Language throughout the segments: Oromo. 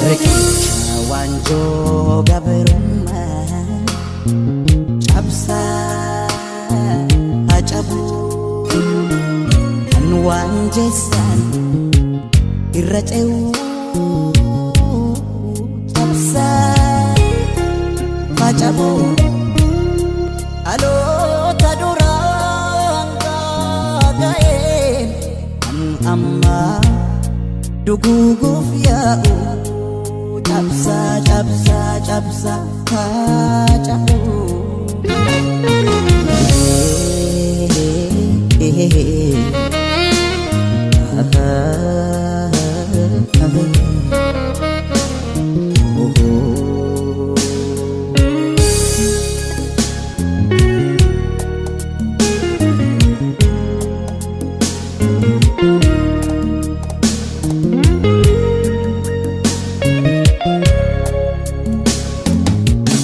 Rikicha wanjo gaberumma cabsa acabu kan wanjesan irraceu cabsa acabu alo tadurang kagain an amma duguguf ya'u cabsa cabsa cabsa acabu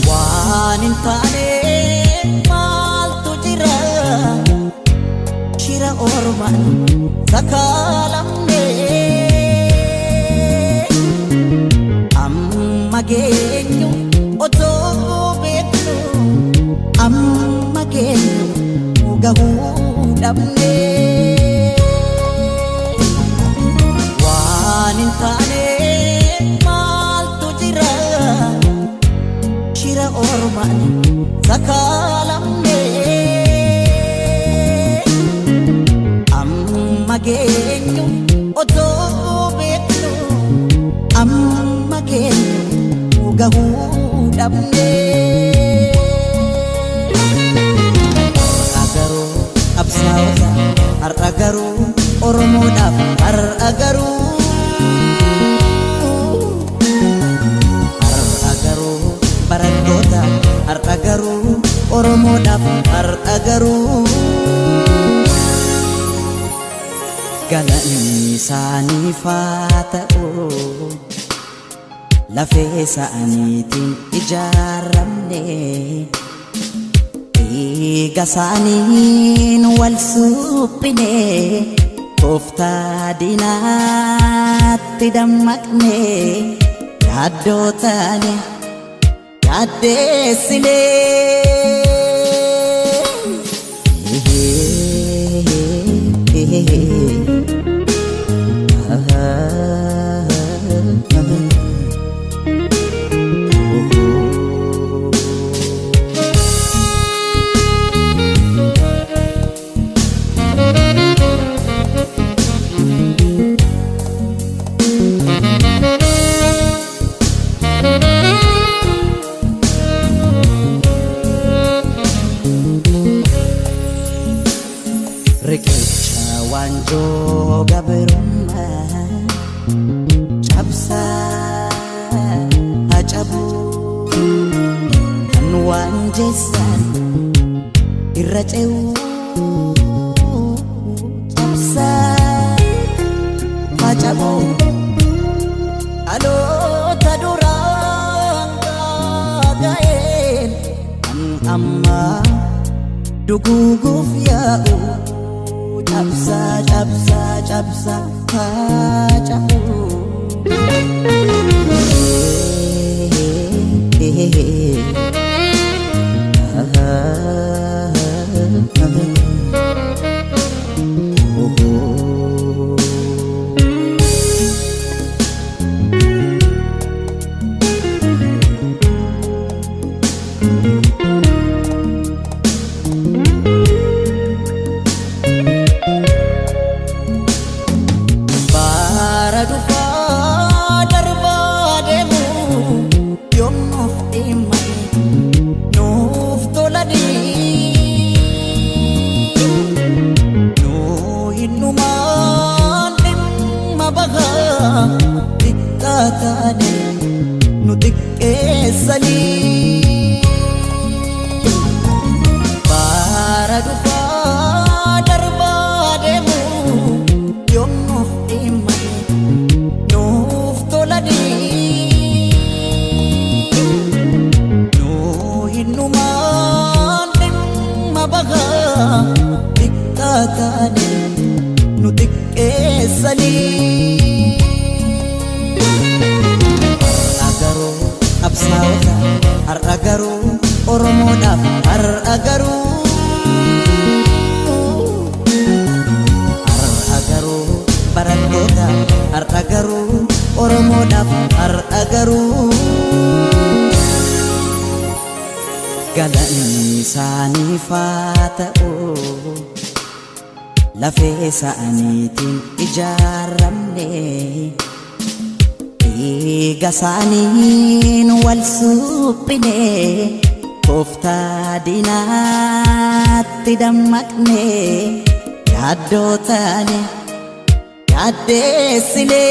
wanin tane mal tu jira shira orman sakalam ne amma genyu oto betnu amma genyu gahu dabne wanin tane mal tu jira shira orman sakalam ne amma genyu oto betnu amma genyu gahu dabne agaru absawza ar agaru oromo daf ar agaru barandota ar agaru oromo daf ar agaru galani sani fata'u lafe sa'anitin ijaramne iga sanin wal supine kofta dinatti dammakne yaddotani yaddesine Rikicha wanjo gaberumma cabsa acabu kan wanjesan irraceu cabsa acabu alo tadurang kagain an amma duguguf ya'u cabsa cabsa cabsa acabu nutik esani para dufa darbademu yom nuf imani nuf tolani no hinuman mabaga diktatani nutik geessanii har'a garuu qabsaa'ota har'a garuu Oromoodhaaf har'a garuu barattoota har'a garuu Oromoodhaaf har'a garuu galanni isaaniif haa ta'u lafee isaaniitiin ijaaramne dhiiga isaaniin wal suphine tooftaa diinaatti dammaqne yaaddoo taane yaaddeessine